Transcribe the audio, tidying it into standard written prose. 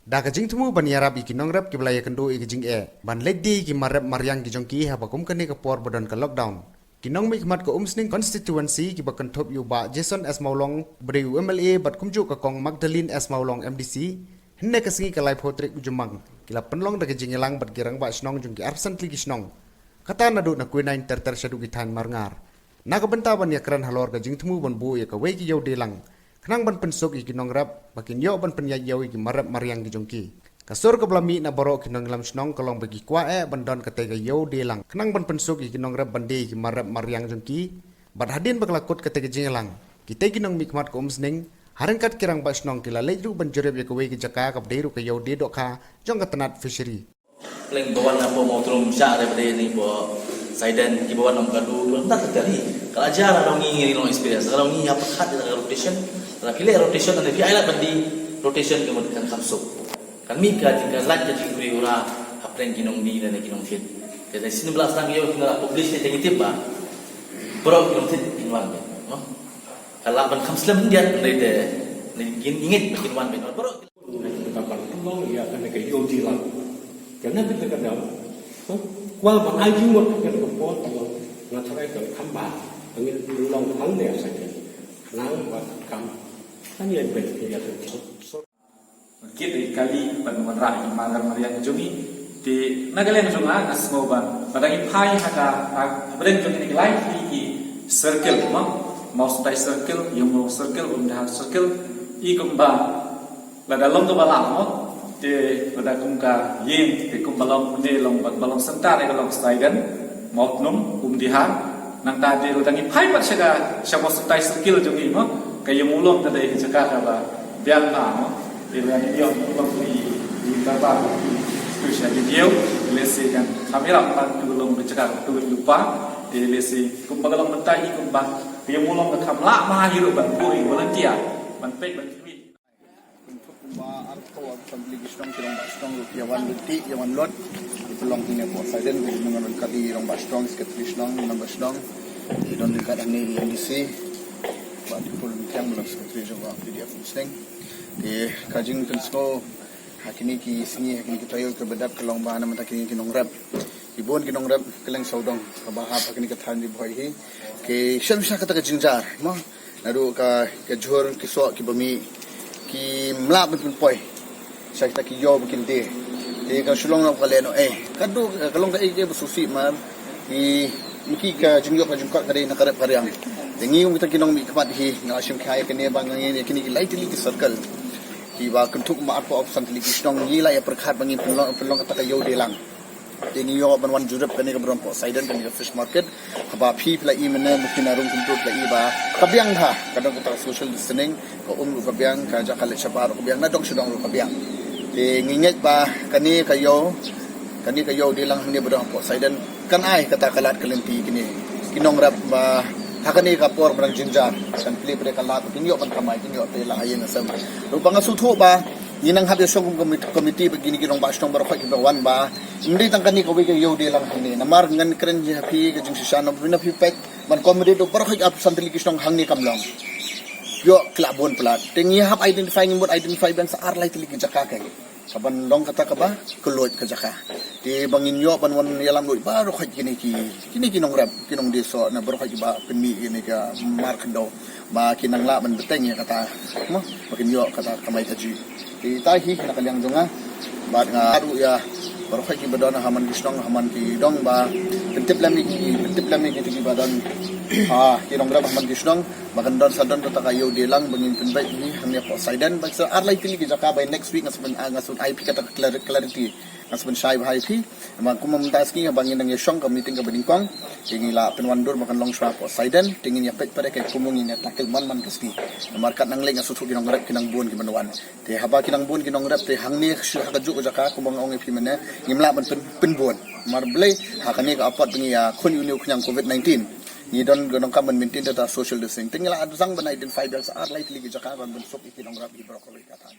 Da ka jing tumu ban yarab iki nongrap ki blaya kendo iki jing ban leddi ki marap maryang ki jongki ha bakum kane ka por bodon ka lockdown kinong mi khmat ko umsning constituency ki bakan top yu ba Jason S Maulong bri MLA bat kumju ka kong Magdalene S Maulong MDC henne ka singi ka lai photrik ujumang kila penlong da ka jing elang bat girang ba snong jongki absently ki snong kata nadu na kuinain ter shadu ki than marngar na ka benta ban yakran halor ka jing tumu ban bu ya ka wei ki yau delang Kenang ban pensuk iki nongrap bakin yo ban penyayaw iki marap maryang ki jongki kasur ka blami na borok kinong lam snong kalong bagi kwa ban don ka tega yo delang kenang ban pensuk iki nongrap bande iki marap maryang jongki bat hadin baklakut ka tega jingelang kita kinong mikmat ko umsning harangkat kirang ba snong kila leju ban jereb ya ka wei ki jaka ka deru ka yo de dok ka jong ka tanat fishery Leng bawan apa mau turun syak daripada ni bawa Saiden di bawah 6 kadu tak terjadi. Kalau ajar orang ni long experience, kalau ni apa khat dalam rotation, dalam pilih rotation dan dia ailat bandi rotation kemudian kamsuk. Kan mika jika lat jadi guri ora apren kinong di dan kinong fit. Jadi 19 tahun yo kena publish ni tengit ba. Bro kinong fit inwan be, no? Kalau ban kamslam dia dari de ingit inwan be. Bro kita perlu ya kan ke yo di lang. Karena kita kadang qua bằng ai cũng một cái cái phố nó thay cái khám bà những lòng thắng đẹp sạch nắng và cam nó như vậy thì là số kita kali penemuan rakyat malam Maryam Jumi di Nagaland juga nasmoban pada ipai haka brand jumi ni live di circle mau stay circle yang mau circle undah circle i kumba la dalam tu balang di pada kumka yin di kumbalong di long balong sentar di long staigan moknum dihan nang tadi utangi pai pat sega siapa stay skill jungi mo kayu mulom tadi jaga apa biang mo di lagi dia mulom di baba spesial video lesi kan kamera pan dulung berjaga dulu lupa di lesi kumbalong mentai kumba kayu mulom ke kamla ma hiru ban pui volunteer ban pek ban Assembly Gisnong kirong Bastong Yawan Luti Yawan Lot Ipulong ini po Saiden di mengenal kali kirong Bastong Sekat Gisnong Menang Bastong di don dekat ini NDC buat ipulong tiang belum sekretari juga PDF Muslim di kajing tensko hakini ki singi hakini kita yo kebedak kelong bahan nama hakini kinong rap ibon kinong rap keleng saudong kabahap hakini katahan di buhay hi ke siya bisa kata kajingjar mo nado ka kajur kisok ki bami ki mlap pun poi saya kita kiyo bikin deh ka sulong na kaleno kadu kalong ka susi man i miki ka jingyo ka jingkat kare nakarap karyang dengi kita kinong mi kapat hi na asim kaya kene bangangin kini lightly circle ki ba kuntuk ma apa option li kisnong ni la ya perkhat bangin pelong kata kayo delang dengi yo ban wan jurep kene ka brompo Saiden kene ka fish market ba phi pla i mena mungkin arung kuntuk la i ba kabyang ha kadang kita social distancing ko kabyang ka jakal chabar kabyang na dong sudong kabyang nginget ba kani kayo di lang ni bodong po Saiden kan ai kata kalat kelenti kini kinong rap ba hakani kapor barang jinjar kan pli pre kalat kinyo pan kamay kinyo te la hayen asam rupang asutho ba ninang habya song committee begini kinong bastong baro khaki wan ba hindi tang kani ko kayo di lang ni namar ngan kren happy ka jing sisano bina pipek man committee do baro khaki absent li kisnong hangni kamlong yo klabon plat tingi hap identifying mod identify bang sa arlay tili jaka kay kaban long kata kaba kulot ka jaka di bangin yo ban wan yalam do baro khay kini kinong rap kinong deso na baro khay ba penmi ini ka markdo ba kinang la ban beteng ya kata mo bakin yo kata kamay taji di tahi na kalyang jonga ba nga aru ya baro khay ki badon haman gisnong haman ki dong ba pentip lami ki badon kinong rap haman gisnong magandang sa doon kata kayo di lang bangin penbay ini hanya po Saiden bangsa arlay pili jaka by next week ngasud IP kata clarity ngasud shy IP man kumamdas ki bangin nang yesong ka meeting ka badingkong tingila penwandur makan long shwa po Saiden tingin ya pet pada kay kumungin ya takil man kaski markat nang ling ngasud kinong rap kinang buon kimanwan te haba kinang buon kinong rap te hangni shu hakaju jaka kumang ong ipi mena ngimla ban penbuon marble hakani ka apat bingi ya kun uni kunyang COVID-19 ni don gonong kaman maintain data social distancing tingala adusang ban identify bel sa arlay tili jaka ban bensok ikinong rap ibrokoli katan